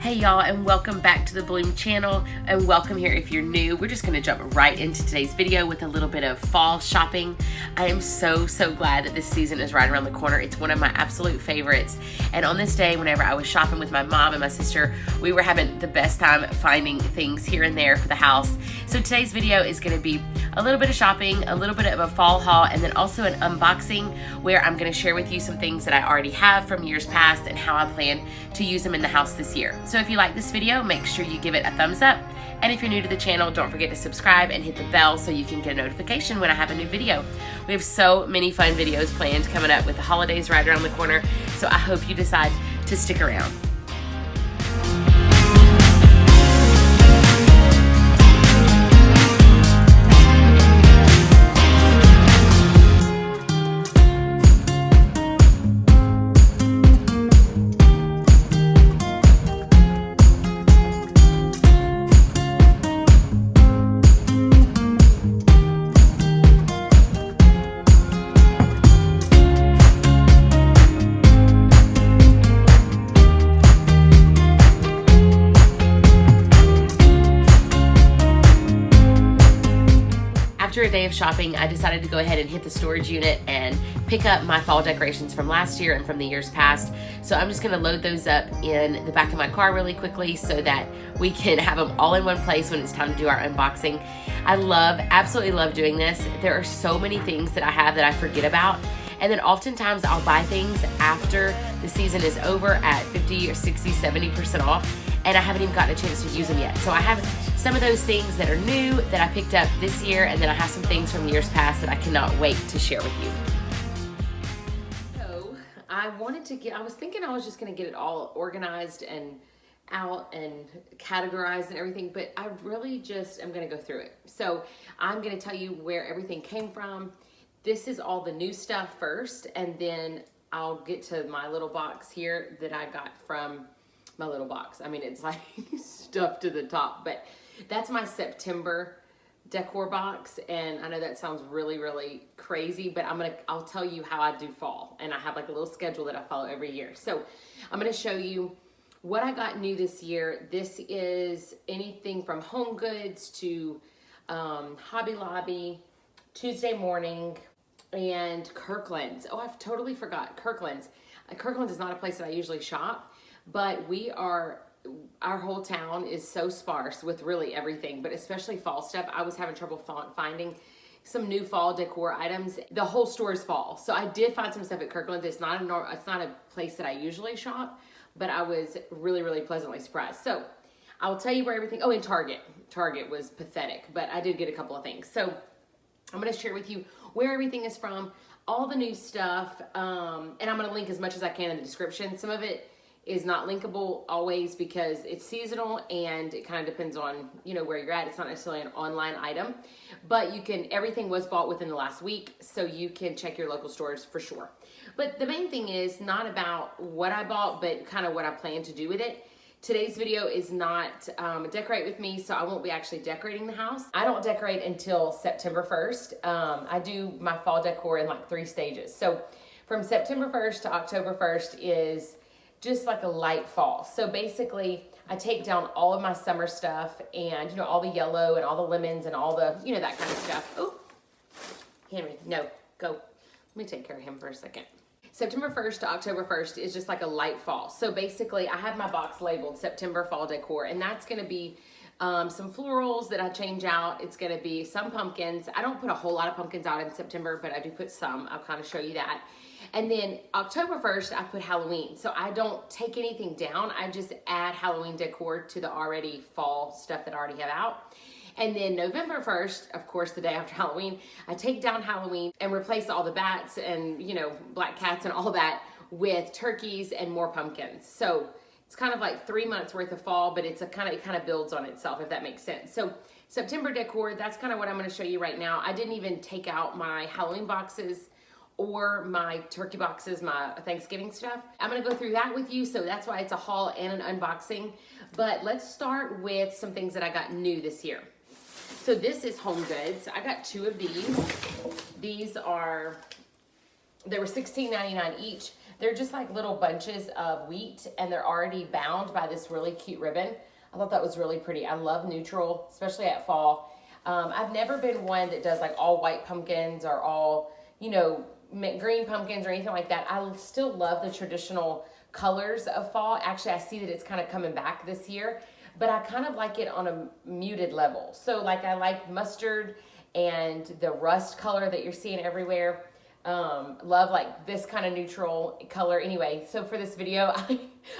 Hey y'all, and welcome back to the Bloom channel, and welcome here if you're new. We're just gonna jump right into today's video with a little bit of fall shopping. I am so glad that this season is right around the corner. It's one of my absolute favorites. And on this day, whenever I was shopping with my mom and my sister, we were having the best time finding things here and there for the house. So today's video is gonna be a little bit of shopping, a little bit of a fall haul, and then also an unboxing where I'm gonna share with you some things that I already have from years past and how I plan to use them in the house this year. So if you like this video, make sure you give it a thumbs up. And if you're new to the channel, don't forget to subscribe and hit the bell so you can get a notification when I have a new video. We have so many fun videos planned coming up with the holidays right around the corner, so I hope you decide to stick around. After a day of shopping, I decided to go ahead and hit the storage unit and pick up my fall decorations from last year and from the years past. So I'm just gonna load those up in the back of my car really quickly so that we can have them all in one place when it's time to do our unboxing. I absolutely love doing this. There are so many things that I have that I forget about. And then oftentimes I'll buy things after the season is over at 50 or 60, 70% off, and I haven't even gotten a chance to use them yet. So I have some of those things that are new that I picked up this year, and then I have some things from years past that I cannot wait to share with you. So I was thinking I was just gonna get it all organized and out and categorized and everything, but I really just am gonna go through it. So I'm gonna tell you where everything came from. This is all the new stuff first, and then I'll get to my little box here that I got from my little box. I mean, it's like stuff to the top, but that's my September decor box. And I know that sounds really crazy, but I'll tell you how I do fall. And I have like a little schedule that I follow every year. So I'm gonna show you what I got new this year. This is anything from Home Goods to Hobby Lobby, Tuesday Morning, and Kirkland. Oh, I've totally forgot Kirkland. Kirkland is not a place that I usually shop, but our whole town is so sparse with really everything, but especially fall stuff. I was having trouble finding some new fall decor items. The whole store is fall. So I did find some stuff at Kirkland. It's not a place that I usually shop, but I was really pleasantly surprised. So I'll tell you where everything, and Target. Target was pathetic, but I did get a couple of things. So I'm gonna share with you where everything is from, all the new stuff, and I'm gonna link as much as I can in the description. Some of it is not linkable always because it's seasonal and it kind of depends on, where you're at. It's not necessarily an online item, but everything was bought within the last week, so you can check your local stores for sure. But the main thing is not about what I bought, but kind of what I plan to do with it. Today's video is not decorate with me, so I won't be actually decorating the house. I don't decorate until September 1st. I do my fall decor in like 3 stages. So from September 1st to October 1st is just like a light fall. So basically I take down all of my summer stuff and all the yellow and all the lemons and all the, that kind of stuff. Oh, Henry, no, go. Let me take care of him for a second. September 1st to October 1st is just like a light fall. So basically I have my box labeled September Fall Decor, and that's gonna be some florals that I change out. It's gonna be some pumpkins. I don't put a whole lot of pumpkins out in September, but I do put some. I'll kind of show you that. And then October 1st, I put Halloween. So I don't take anything down. I just add Halloween decor to the already fall stuff that I already have out. And then November 1st, of course, the day after Halloween, I take down Halloween and replace all the bats and, black cats and all that with turkeys and more pumpkins. So it's kind of like 3 months worth of fall, but it kind of builds on itself, if that makes sense. So September decor, that's kind of what I'm going to show you right now. I didn't even take out my Halloween boxes or my turkey boxes, my Thanksgiving stuff. I'm gonna go through that with you, so that's why it's a haul and an unboxing. But let's start with some things that I got new this year. So this is Home Goods. I got 2 of these. These are, they were $16.99 each. They're just like little bunches of wheat, and they're already bound by this really cute ribbon. I thought that was really pretty. I love neutral, especially at fall. I've never been one that does like all white pumpkins or all, you know, green pumpkins or anything like that. I still love the traditional colors of fall. Actually, I see that it's kind of coming back this year, but I kind of like it on a muted level. So like I like mustard and the rust color that you're seeing everywhere. Love like this kind of neutral color. Anyway, so for this video,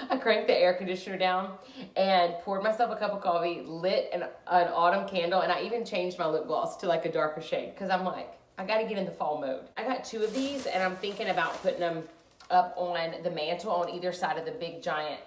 I cranked the air conditioner down and poured myself a cup of coffee, lit an autumn candle, and I even changed my lip gloss to like a darker shade because I'm like, I got to get in the fall mode. I got 2 of these, and I'm thinking about putting them up on the mantle on either side of the big giant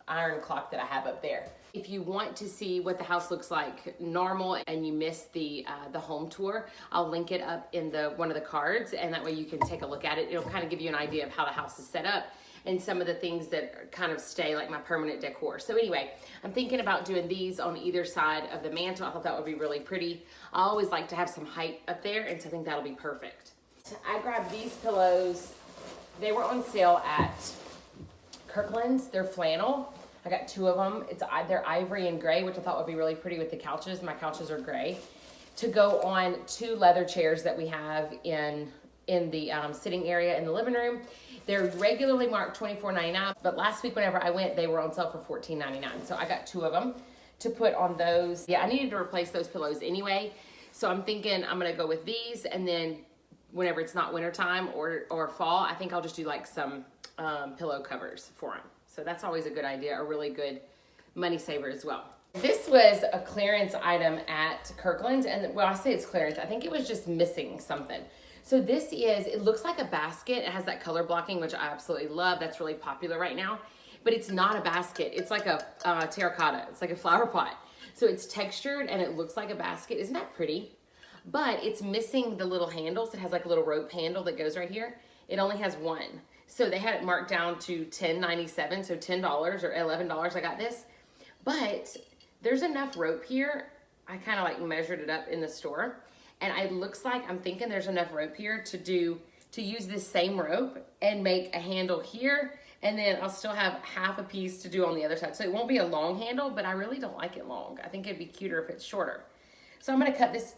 iron clock that I have up there. If you want to see what the house looks like normal and you missed the home tour, I'll link it up in one of the cards, and that way you can take a look at it. It'll kind of give you an idea of how the house is set up and some of the things that kind of stay like my permanent decor. So anyway, I'm thinking about doing these on either side of the mantle. I thought that would be really pretty. I always like to have some height up there, and so I think that'll be perfect. I grabbed these pillows. They were on sale at Kirkland's. They're flannel. I got 2 of them. They're ivory and gray, which I thought would be really pretty with the couches. My couches are gray. To go on 2 leather chairs that we have in the sitting area in the living room. They're regularly marked $24.99, but last week whenever I went, they were on sale for $14.99. So I got 2 of them to put on those. Yeah, I needed to replace those pillows anyway. So I'm thinking I'm gonna go with these, and then whenever it's not wintertime or fall, I think I'll just do like some pillow covers for them. So that's always a good idea, a really good money saver as well. This was a clearance item at Kirkland, and well, I say it's clearance. I think it was just missing something. So this it looks like a basket. It has that color blocking, which I absolutely love. That's really popular right now, but it's not a basket. It's like a terracotta. It's like a flower pot. So it's textured and it looks like a basket. Isn't that pretty? But it's missing the little handles. It has like a little rope handle that goes right here. It only has 1. So they had it marked down to $10.97, so $10 or $11 I got this. But there's enough rope here. I kind of like measured it up in the store. And it looks like, I'm thinking there's enough rope here to use this same rope and make a handle here. And then I'll still have half a piece to do on the other side. So it won't be a long handle, but I really don't like it long. I think it'd be cuter if it's shorter. So I'm gonna cut this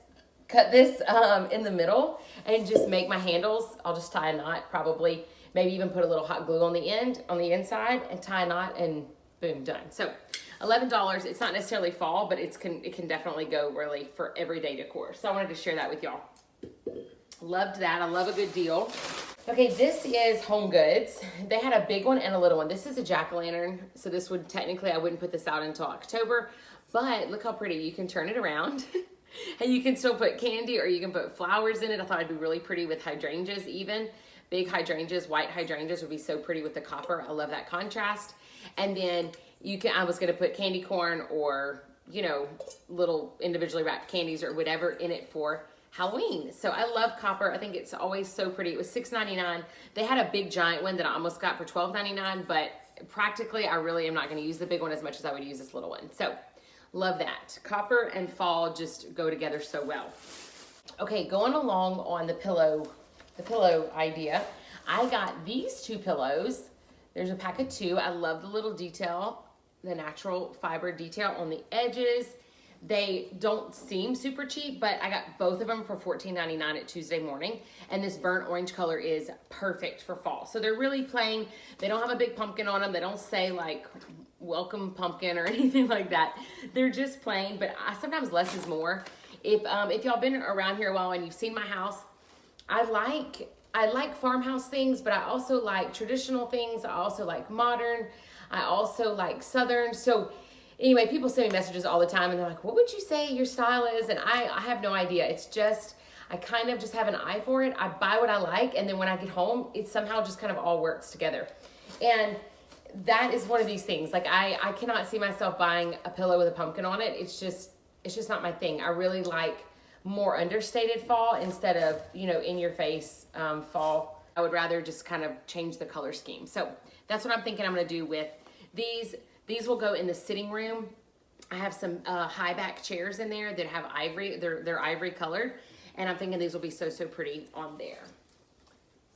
in the middle and just make my handles. I'll just tie a knot probably. Maybe even put a little hot glue on the inside, and tie a knot, and boom, done. So $11, it's not necessarily fall, but it can definitely go really for everyday decor. So I wanted to share that with y'all. Loved that. I love a good deal. Okay, this is Home Goods. They had a big one and a little one. This is a jack-o'-lantern. So this would technically, I wouldn't put this out until October, but look how pretty. You can turn it around and you can still put candy or you can put flowers in it. I thought it'd be really pretty with hydrangeas even. Big hydrangeas, white hydrangeas would be so pretty with the copper. I love that contrast. And then I was gonna put candy corn or, you know, little individually wrapped candies or whatever in it for Halloween. So I love copper. I think it's always so pretty. It was $6.99. They had a big giant one that I almost got for $12.99, but practically I really am not gonna use the big one as much as I would use this little one. So love that. Copper and fall just go together so well. Okay, going along on the pillow idea, I got these 2 pillows. There's a pack of 2. I love the little detail, the natural fiber detail on the edges. They don't seem super cheap, but I got both of them for $14.99 at Tuesday Morning, and this burnt orange color is perfect for fall. So they're really plain. They don't have a big pumpkin on them. They don't say like welcome pumpkin or anything like that. They're just plain, but sometimes less is more. If y'all been around here a while and you've seen my house, I like farmhouse things, but I also like traditional things. I also like modern. I also like Southern. So anyway, people send me messages all the time and they're like, what would you say your style is? And I have no idea. It's just, I kind of just have an eye for it. I buy what I like. And then when I get home, it somehow just kind of all works together. And that is one of these things. Like I cannot see myself buying a pillow with a pumpkin on it. It's just not my thing. I really like more understated fall instead of, you know, in your face fall. I would rather just kind of change the color scheme. So that's what I'm thinking I'm gonna do with these. These will go in the sitting room. I have some high back chairs in there that have ivory, they're ivory colored. And I'm thinking these will be so pretty on there.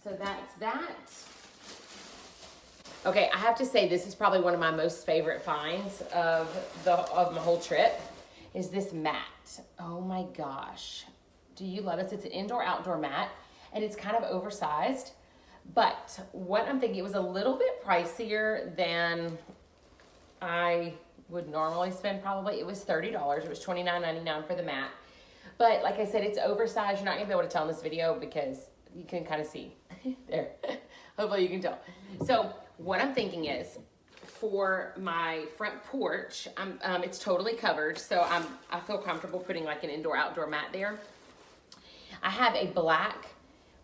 So that's that. Okay, I have to say this is probably one of my most favorite finds of my whole trip is this mat. Oh my gosh. Do you love this? It's an indoor-outdoor mat, and it's kind of oversized. But what I'm thinking, it was a little bit pricier than I would normally spend probably. It was $30. It was $29.99 for the mat. But like I said, it's oversized. You're not gonna be able to tell in this video because you can kind of see there. Hopefully you can tell. So what I'm thinking is, for my front porch, it's totally covered, so I feel comfortable putting like an indoor-outdoor mat there. I have a black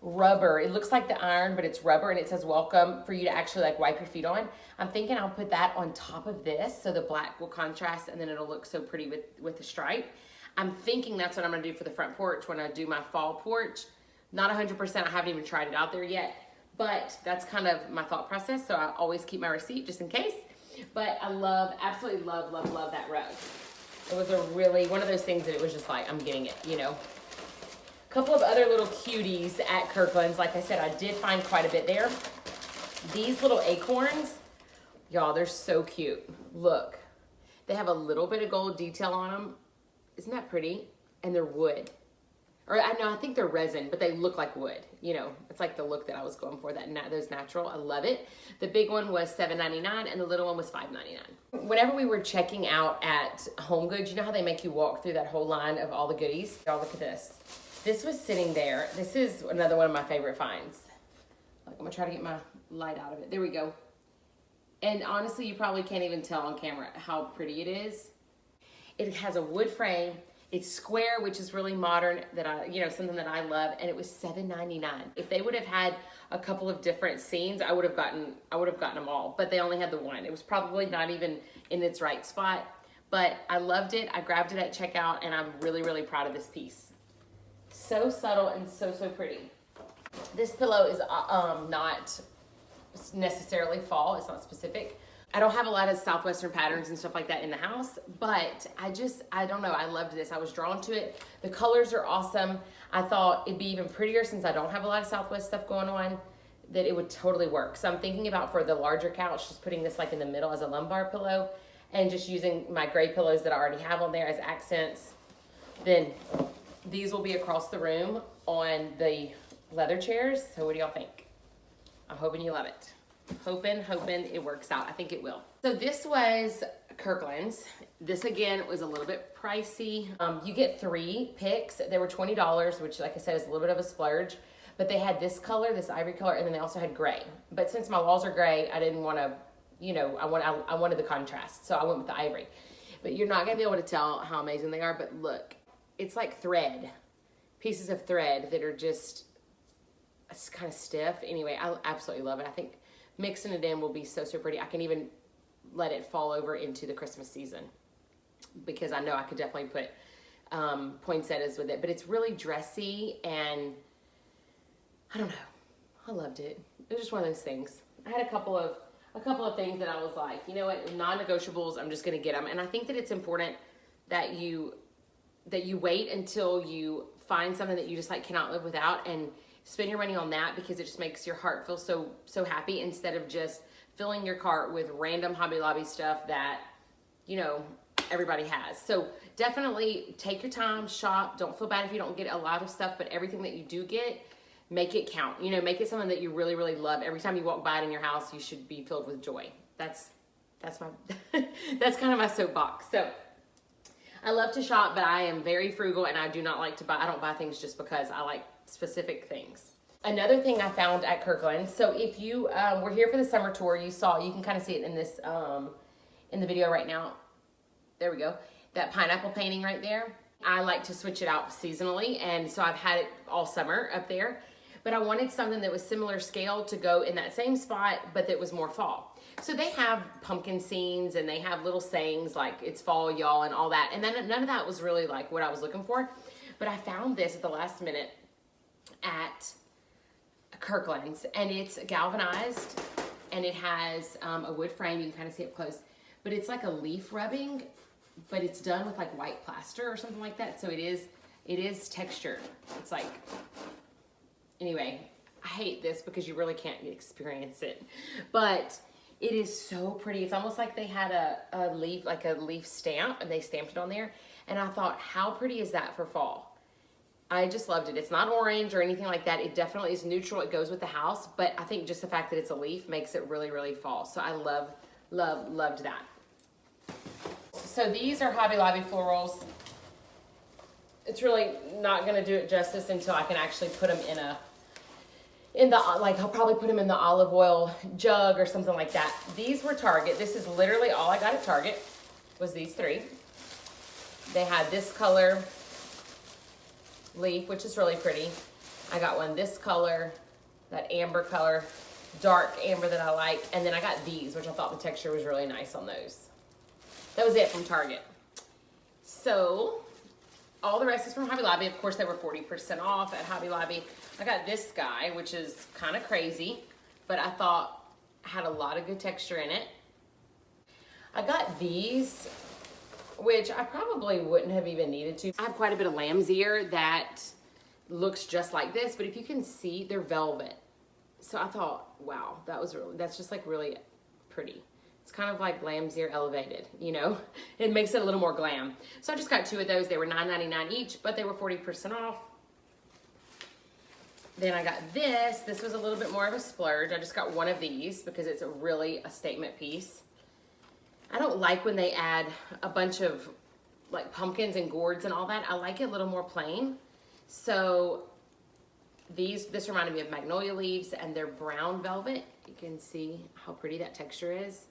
rubber. It looks like the iron, but it's rubber, and it says welcome for you to actually like wipe your feet on. I'm thinking I'll put that on top of this so the black will contrast, and then it'll look so pretty with the stripe. I'm thinking that's what I'm gonna do for the front porch when I do my fall porch. Not 100%, I haven't even tried it out there yet, but that's kind of my thought process, so I always keep my receipt just in case. But I absolutely love that rug. It was a really, one of those things that it was just like, I'm getting it, you know. A couple of other little cuties at Kirkland's. Like I said, I did find quite a bit there. These little acorns, y'all, they're so cute. Look, they have a little bit of gold detail on them. Isn't that pretty? And they're wood. Or I think they're resin, but they look like wood. You know, it's like the look that I was going for, those natural. I love it. The big one was $7.99 and the little one was $5.99. Whenever we were checking out at Home Goods, you know how they make you walk through that whole line of all the goodies? Y'all, look at this. This was sitting there. This is another one of my favorite finds. Like, I'm gonna try to get my light out of it. There we go. And honestly, you probably can't even tell on camera how pretty it is. It has a wood frame. It's square, which is really modern, something that I love, and it was $7.99. If they would have had a couple of different scenes, I would have gotten them all, but they only had the one. It was probably not even in its right spot, but I loved it. I grabbed it at checkout, and I'm really, really proud of this piece. So subtle and so pretty. This pillow is not necessarily fall. It's not specific. I don't have a lot of Southwestern patterns and stuff like that in the house, but I don't know, I loved this. I was drawn to it. The colors are awesome. I thought it'd be even prettier since I don't have a lot of Southwest stuff going on, that it would totally work. So I'm thinking about, for the larger couch, just putting this like in the middle as a lumbar pillow and just using my gray pillows that I already have on there as accents. Then these will be across the room on the leather chairs. So what do y'all think? I'm hoping you love it. Hoping it works out. I think it will. So this was Kirkland's. This again was a little bit pricey. You get 3 picks. They were $20, which, like I said, is a little bit of a splurge. But they had this color, this ivory color, and then they also had gray. But since my walls are gray, I didn't want to, I wanted the contrast, so I went with the ivory. But you're not gonna be able to tell how amazing they are. But look, it's like thread, pieces of thread that are just, it's kind of stiff. Anyway, I absolutely love it. I think mixing it in will be so pretty. I can even let it fall over into the Christmas season because I know I could definitely put poinsettias with it. But it's really dressy, and I don't know. I loved it. It was just one of those things. I had a couple of things that I was like, you know what, non-negotiables. I'm just gonna get them. And I think that it's important that you wait until you find something that you just like cannot live without, and spend your money on that, because it just makes your heart feel so happy, instead of just filling your cart with random Hobby Lobby stuff that, everybody has. So definitely take your time, shop. Don't feel bad if you don't get a lot of stuff, but everything that you do get, make it count. Make it something that you really, really love. Every time you walk by it in your house, you should be filled with joy. That's my, that's kind of my soapbox. So I love to shop, but I am very frugal, and I do not like to buy. I don't buy things just because I like specific things. Another thing I found at Kirkland. So if you were here for the summer tour, you can kind of see it in this in the video right now. There we go. That pineapple painting right there. I like to switch it out seasonally, and so I've had it all summer up there. But I wanted something that was similar scale to go in that same spot, but that was more fall. So they have pumpkin scenes, and they have little sayings like "It's fall, y'all," and all that. And then none of that was really like what I was looking for. But I found this at the last minute at Kirkland's, and it's galvanized, and it has a wood frame. You can kind of see it close, but it's like a leaf rubbing, but it's done with like white plaster or something like that. So it is textured. It's like, anyway, I hate this because you really can't experience it, but It is so pretty. It's almost like they had a leaf, like a leaf stamp, and they stamped it on there. And I thought, how pretty is that for fall? I just loved it. It's not orange or anything like that. It definitely is neutral. It goes with the house, but I think just the fact that it's a leaf makes it really, really fall. So I loved that. So these are Hobby Lobby florals. It's really not gonna do it justice until I can actually put them like I'll probably put them in the olive oil jug or something like that. These were Target. This is literally all I got at Target was these three. They had this color leaf, which is really pretty. I got one this color, that amber color, dark amber that I like, and then I got these, which I thought the texture was really nice on those. That was it from Target. So all the rest is from Hobby Lobby. Of course, they were 40% off at Hobby Lobby. I got this guy, which is kind of crazy, but I thought had a lot of good texture in it. I got these, which I probably wouldn't have even needed to. I have quite a bit of lamb's ear that looks just like this, but if you can see, they're velvet. So I thought, wow, that's just like really pretty. It's kind of like lamb's ear elevated, you know? It makes it a little more glam. So I just got two of those. They were $9.99 each, but they were 40% off. Then I got this. This was a little bit more of a splurge. I just got one of these because it's really a statement piece. I don't like when they add a bunch of like pumpkins and gourds and all that. I like it a little more plain. So this reminded me of magnolia leaves, and they're brown velvet. You can see how pretty that texture is.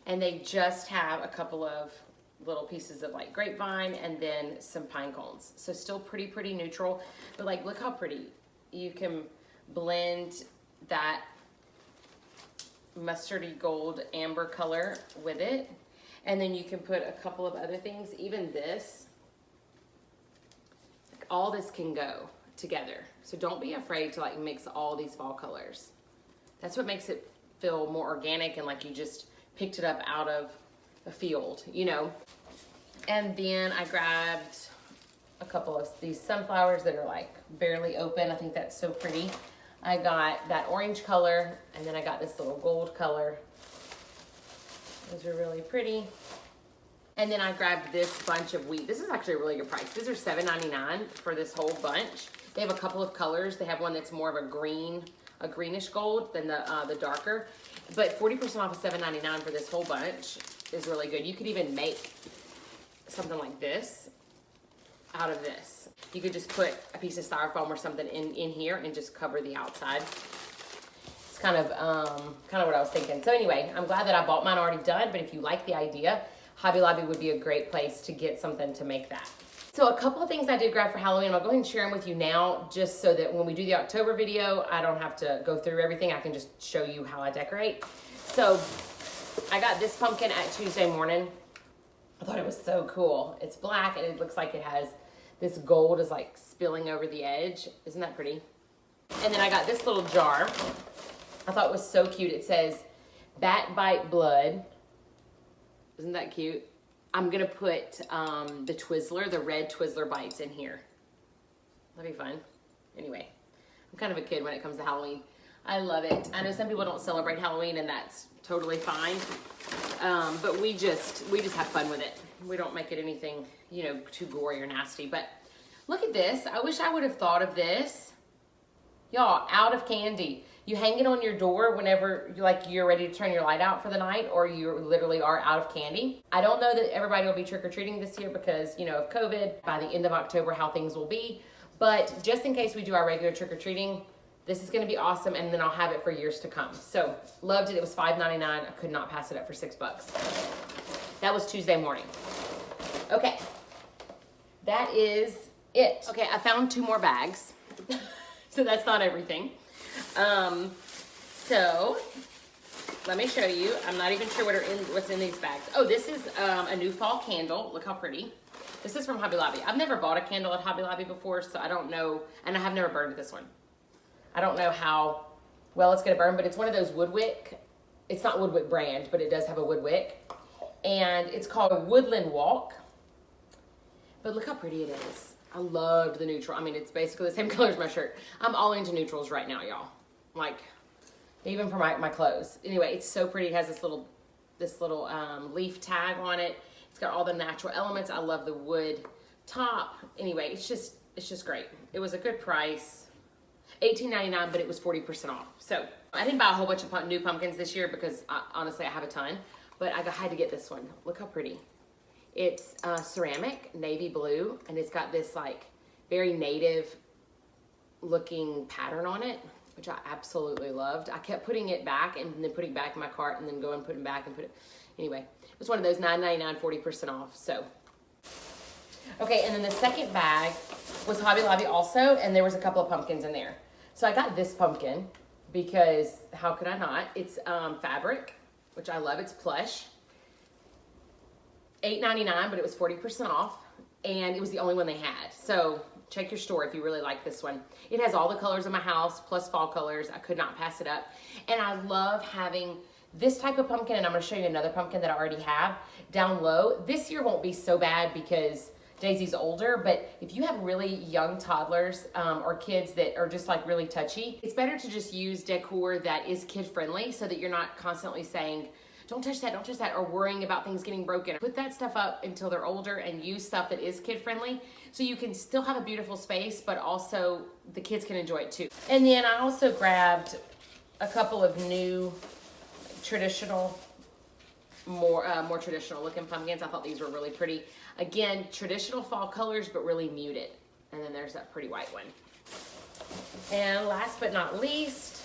And they just have a couple of little pieces of like grapevine and then some pine cones. So still pretty neutral, but like look how pretty. You can blend that mustardy gold amber color with it. And then you can put a couple of other things, even this. Like all this can go together. So don't be afraid to like mix all these fall colors. That's what makes it feel more organic and like you just picked it up out of a field, you know. And then I grabbed a couple of these sunflowers that are like barely open. I think that's so pretty. I got that orange color, and then I got this little gold color. Those are really pretty. And then I grabbed this bunch of wheat. This is actually a really good price. These are $7.99 for this whole bunch. They have a couple of colors. They have one that's more of a greenish gold than the darker. But 40% off of $7.99 for this whole bunch is really good. You could even make something like this out of this. You could just put a piece of styrofoam or something in here and just cover the outside. It's kind of what I was thinking. So anyway, I'm glad that I bought mine already done, but if you like the idea, Hobby Lobby would be a great place to get something to make that. So a couple of things I did grab for Halloween, I'll go ahead and share them with you now, just so that when we do the October video, I don't have to go through everything. I can just show you how I decorate. So I got this pumpkin at Tuesday morning. I thought it was so cool. It's black and it looks like it has this gold is like spilling over the edge. Isn't that pretty? And then I got this little jar. I thought it was so cute. It says bat bite blood. Isn't that cute? I'm gonna put the Twizzler, the red Twizzler bites in here. That'd be fun. Anyway, I'm kind of a kid when it comes to Halloween. I love it. I know some people don't celebrate Halloween, and that's totally fine. But we just have fun with it. We don't make it anything, you know, too gory or nasty. But look at this. I wish I would have thought of this. Y'all, out of candy. You hang it on your door whenever you're ready to turn your light out for the night, or you literally are out of candy. I don't know that everybody will be trick-or-treating this year because, you know, of COVID, by the end of October, how things will be. But just in case we do our regular trick-or-treating, this is gonna be awesome, and then I'll have it for years to come. So, loved it. It was $5.99. I could not pass it up for $6. That was Tuesday morning. Okay, that is it. Okay, I found 2 more bags. So that's not everything. So let me show you. I'm not even sure what's in these bags. Oh, this is a new fall candle. Look how pretty. This is from Hobby Lobby. I've never bought a candle at Hobby Lobby before, so I don't know, and I have never burned this one. I don't know how well it's gonna burn, but it's one of those wood wick. It's not wood wick brand, but it does have a wood wick. And it's called Woodland Walk. But look how pretty it is. I loved the neutral. I mean, it's basically the same color as my shirt. I'm all into neutrals right now, y'all. Like, even for my clothes. Anyway, it's so pretty. It has this little leaf tag on it. It's got all the natural elements. I love the wood top. Anyway, it's just great. It was a good price, $18.99, but it was 40% off. So I didn't buy a whole bunch of new pumpkins this year because honestly I have a ton, but I had to get this one. Look how pretty. It's ceramic, navy blue, and it's got this like very native looking pattern on it, which I absolutely loved. I kept putting it back and then putting it back in my cart and then going and putting it back and put it. Anyway, it was one of those $9.99, 40% off. So, okay, and then the second bag was Hobby Lobby also, and there was a couple of pumpkins in there. So I got this pumpkin because how could I not? It's fabric, which I love. It's plush. $8.99, but it was 40% off, and it was the only one they had. So check your store if you really like this one. It has all the colors of my house, plus fall colors. I could not pass it up. And I love having this type of pumpkin, and I'm gonna show you another pumpkin that I already have down low. This year won't be so bad because Daisy's older, but if you have really young toddlers or kids that are just like really touchy, it's better to just use decor that is kid friendly so that you're not constantly saying, don't touch that, or worrying about things getting broken. Put that stuff up until they're older and use stuff that is kid friendly so you can still have a beautiful space, but also the kids can enjoy it too. And then I also grabbed a couple of new traditional, more traditional looking pumpkins. I thought these were really pretty. Again, traditional fall colors, but really muted. And then there's that pretty white one. And last but not least,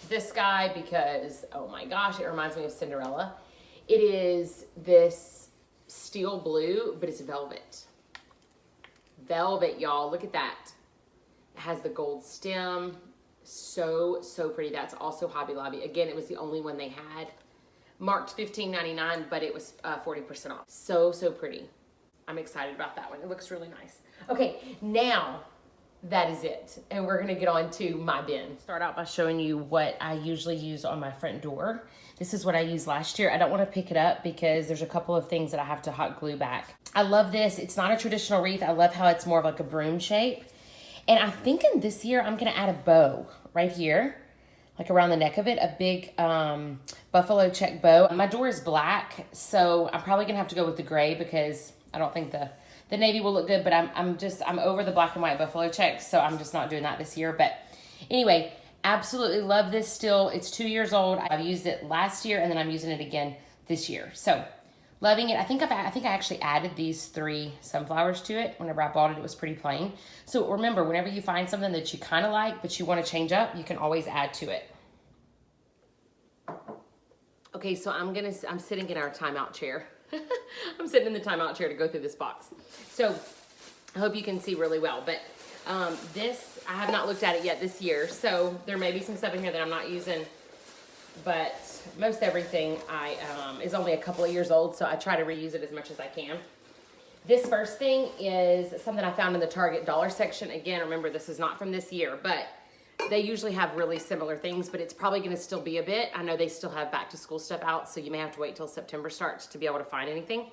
this guy, because oh my gosh, it reminds me of Cinderella. It is this steel blue, but it's velvet. Velvet, y'all, look at that. It has the gold stem. So pretty. That's also Hobby Lobby. Again, it was the only one they had. Marked $15.99, but it was 40% off. So pretty. I'm excited about that one. It looks really nice. Okay, now that is it. And we're gonna get on to my bin. Start out by showing you what I usually use on my front door. This is what I used last year. I don't wanna pick it up because there's a couple of things that I have to hot glue back. I love this. It's not a traditional wreath. I love how it's more of like a broom shape. And I'm thinking this year I'm gonna add a bow right here, like around the neck of it, a big buffalo check bow. My door is black, so I'm probably gonna have to go with the gray because I don't think the navy will look good, but I'm over the black and white buffalo checks, so I'm just not doing that this year. But anyway, absolutely love this still. It's 2 years old. I've used it last year, and then I'm using it again this year. So loving it. I think I actually added these 3 sunflowers to it. Whenever I bought it, it was pretty plain. So remember, whenever you find something that you kind of like, but you want to change up, you can always add to it. Okay, so I'm sitting in our timeout chair. I'm sitting in the timeout chair to go through this box. So I hope you can see really well, but this, I have not looked at it yet this year, so there may be some stuff in here that I'm not using, but most everything is only a couple of years old, so I try to reuse it as much as I can. This first thing is something I found in the Target dollar section. Again, remember, this is not from this year, but they usually have really similar things, but it's probably gonna still be a bit. I know they still have back to school stuff out, so you may have to wait till September starts to be able to find anything.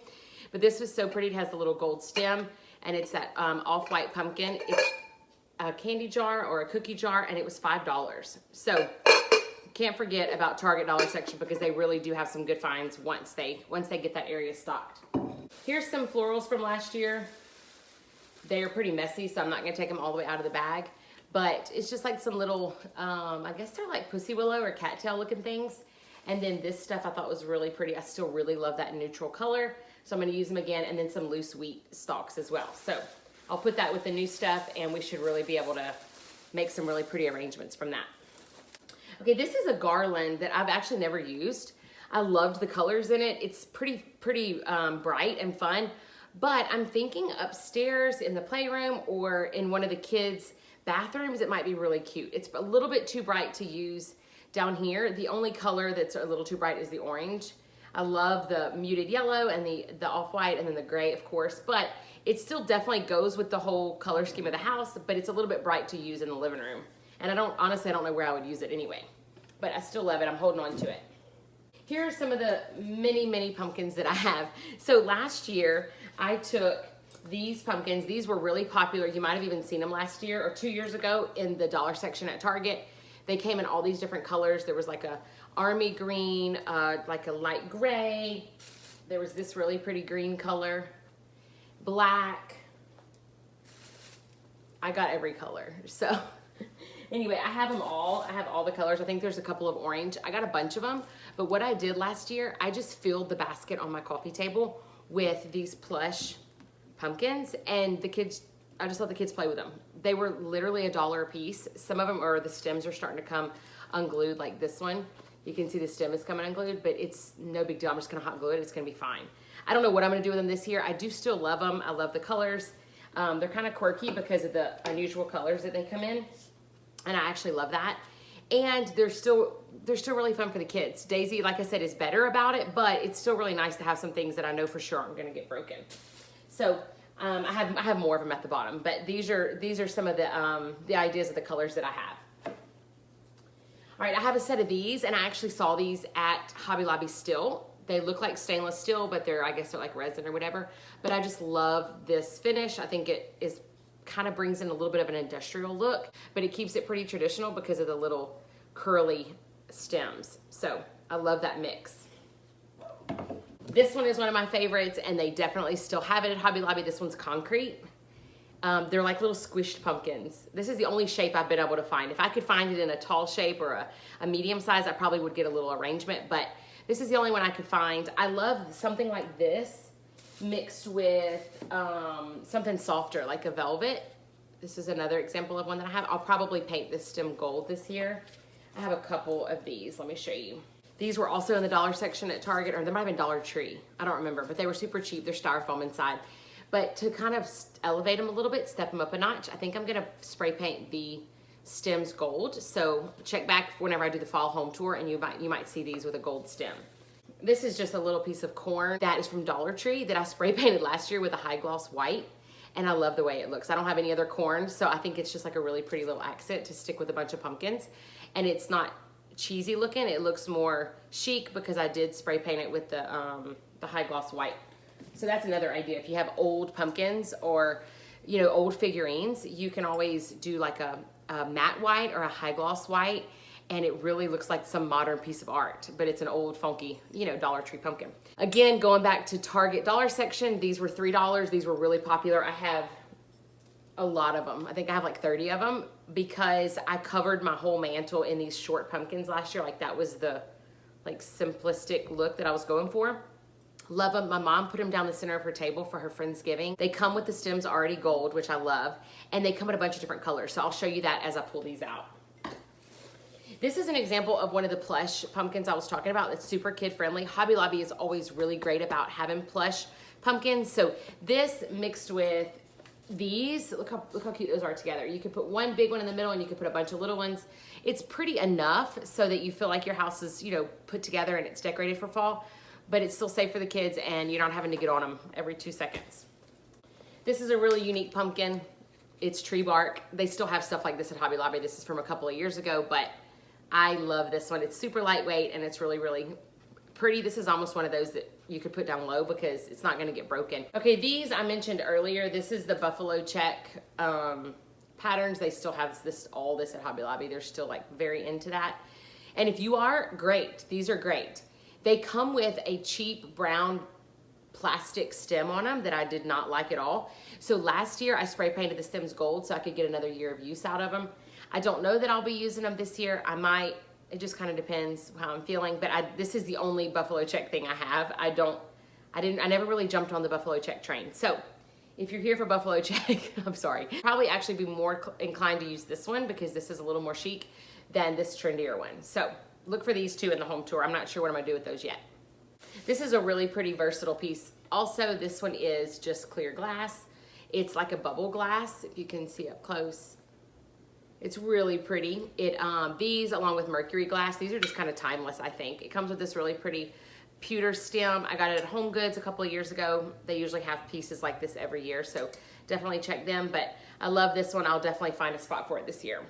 But this was so pretty. It has the little gold stem, and it's that off-white pumpkin. It's a candy jar or a cookie jar, and it was $5. So can't forget about Target dollar section because they really do have some good finds once they get that area stocked. Here's some florals from last year. They are pretty messy, so I'm not gonna take them all the way out of the bag. But it's just like some little, I guess they're like pussy willow or cattail looking things. And then this stuff I thought was really pretty. I still really love that neutral color. So I'm gonna use them again, and then some loose wheat stalks as well. So I'll put that with the new stuff, and we should really be able to make some really pretty arrangements from that. Okay, this is a garland that I've actually never used. I loved the colors in it. It's pretty bright and fun, but I'm thinking upstairs in the playroom or in one of the kids' bathrooms, it might be really cute. It's a little bit too bright to use down here. The only color that's a little too bright is the orange. I love the muted yellow and the off-white and then the gray, of course, but it still definitely goes with the whole color scheme of the house, but it's a little bit bright to use in the living room. And honestly, I don't know where I would use it anyway, but I still love it. I'm holding on to it. Here are some of the many pumpkins that I have. So last year, I took these pumpkins. These were really popular. You might have even seen them last year or 2 years ago in the dollar section at Target. They came in all these different colors. There was like a army green, like a light gray. There was this really pretty green color, black. I got every color. So anyway, I have them all. I have all the colors. I think there's a couple of orange. I got a bunch of them. But what I did last year, I just filled the basket on my coffee table with these plush pumpkins, and the kids, I just let the kids play with them. They were literally $1 a piece. Some of them are, the stems are starting to come unglued, like this one. You can see the stem is coming unglued, but it's no big deal. I'm just gonna hot glue it. It's gonna be fine. I don't know what I'm gonna do with them this year. I do still love them. I love the colors. They're kind of quirky because of the unusual colors that they come in, and I actually love that. And they're still really fun for the kids. Daisy, like I said, is better about it, but it's still really nice to have some things that I know for sure aren't gonna get broken. So I have more of them at the bottom, but these are some of the ideas of the colors that I have. All right, I have a set of these, and I actually saw these at Hobby Lobby still. They look like stainless steel, but I guess they're like resin or whatever. But I just love this finish. I think it is kind of brings in a little bit of an industrial look, but it keeps it pretty traditional because of the little curly stems. So I love that mix. This one is one of my favorites, and they definitely still have it at Hobby Lobby. This one's concrete. They're like little squished pumpkins. This is the only shape I've been able to find. If I could find it in a tall shape or a medium size, I probably would get a little arrangement, but this is the only one I could find. I love something like this mixed with something softer, like a velvet. This is another example of one that I have. I'll probably paint this stem gold this year. I have a couple of these. Let me show you. These were also in the dollar section at Target, or there might have been Dollar Tree. I don't remember, but they were super cheap. They're styrofoam inside. But to kind of elevate them a little bit, step them up a notch, I think I'm gonna spray paint the stems gold. So check back whenever I do the fall home tour, and you might see these with a gold stem. This is just a little piece of corn that is from Dollar Tree that I spray painted last year with a high gloss white, and I love the way it looks. I don't have any other corn, so I think it's just like a really pretty little accent to stick with a bunch of pumpkins. And it's not cheesy looking, it looks more chic because I did spray paint it with the high gloss white. So that's another idea. If you have old pumpkins or, you know, old figurines, you can always do like a matte white or a high gloss white, and it really looks like some modern piece of art, but it's an old funky, you know, Dollar Tree pumpkin. Again, going back to Target dollar section, these were $3. These were really popular. I have a lot of them. I think I have like 30 of them because I covered my whole mantle in these short pumpkins last year. Like that was the like simplistic look that I was going for. Love them. My mom put them down the center of her table for her Friendsgiving. They come with the stems already gold, which I love, and they come in a bunch of different colors. So I'll show you that as I pull these out. This is an example of one of the plush pumpkins I was talking about that's super kid friendly. Hobby Lobby is always really great about having plush pumpkins. So this mixed with these, look how cute those are together. You could put one big one in the middle, and you could put a bunch of little ones. It's pretty enough so that you feel like your house is, you know, put together and it's decorated for fall, but it's still safe for the kids and you're not having to get on them every 2 seconds. This is a really unique pumpkin. It's tree bark. They still have stuff like this at Hobby Lobby. This is from a couple of years ago, but I love this one. It's super lightweight and it's really, really pretty. This is almost one of those that you could put down low because it's not gonna get broken. Okay, these I mentioned earlier. This is the buffalo check patterns. They still have all this at Hobby Lobby. They're still like very into that. And if you are, great. These are great. They come with a cheap brown plastic stem on them that I did not like at all. So last year I spray painted the stems gold so I could get another year of use out of them. I don't know that I'll be using them this year. I might. It just kind of depends how I'm feeling, but this is the only buffalo check thing I have. I never really jumped on the buffalo check train. So if you're here for buffalo check, I'm sorry. Probably actually be more inclined to use this one because this is a little more chic than this trendier one. So look for these two in the home tour. I'm not sure what I'm gonna do with those yet. This is a really pretty versatile piece. Also, this one is just clear glass. It's like a bubble glass, if you can see up close. It's really pretty. These, along with mercury glass, these are just kind of timeless, I think. It comes with this really pretty pewter stem. I got it at Home Goods a couple of years ago. They usually have pieces like this every year, so definitely check them. But I love this one. I'll definitely find a spot for it this year.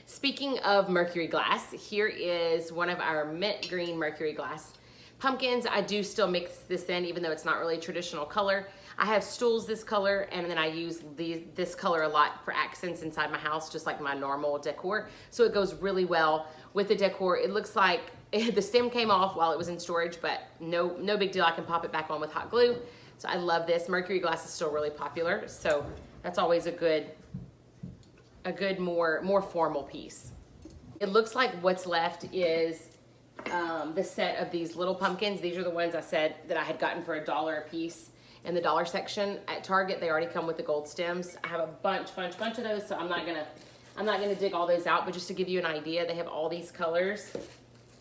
Speaking of mercury glass, here is one of our mint green mercury glass pumpkins, I do still mix this in, even though it's not really a traditional color. I have stools this color, and then I use this color a lot for accents inside my house, just like my normal decor. So it goes really well with the decor. It looks like the stem came off while it was in storage, but no big deal. I can pop it back on with hot glue. So I love this. Mercury glass is still really popular, so that's always a good more formal piece. It looks like what's left is the set of these little pumpkins. These are the ones I said that I had gotten for $1 a piece in the dollar section at Target. They already come with the gold stems. I have a bunch of those, so I'm not gonna dig all those out, but just to give you an idea, they have all these colors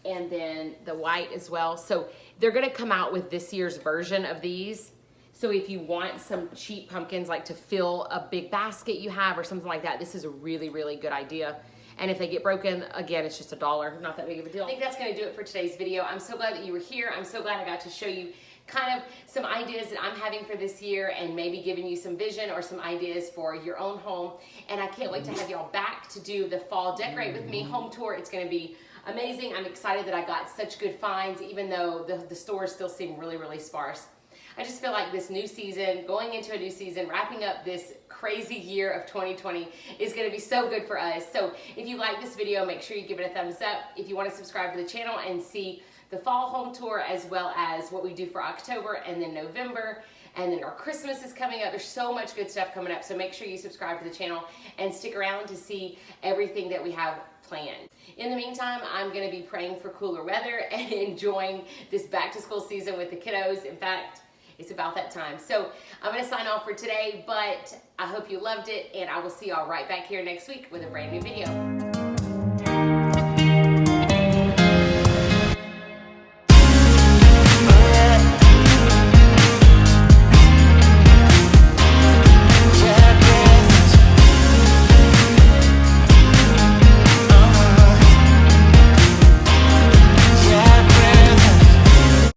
and then the white as well. So they're gonna come out with this year's version of these. So if you want some cheap pumpkins, like to fill a big basket you have or something like that, this is a really, really good idea. And if they get broken, again, it's just $1, not that big of a deal. I think that's gonna do it for today's video. I'm so glad that you were here. I'm so glad I got to show you kind of some ideas that I'm having for this year and maybe giving you some vision or some ideas for your own home. And I can't wait to have y'all back to do the fall Decorate With Me home tour. It's gonna be amazing. I'm excited that I got such good finds, even though the stores still seem really, really sparse. I just feel like this new season, going into a new season, wrapping up this crazy year of 2020 is going to be so good for us. So if you like this video, make sure you give it a thumbs up. If you want to subscribe to the channel and see the fall home tour as well as what we do for October and then November, and then our Christmas is coming up. There's so much good stuff coming up, so make sure you subscribe to the channel and stick around to see everything that we have planned. In the meantime, I'm going to be praying for cooler weather and enjoying this back to school season with the kiddos. In fact, it's about that time. So I'm going to sign off for today, but I hope you loved it, and I will see y'all right back here next week with a brand new video.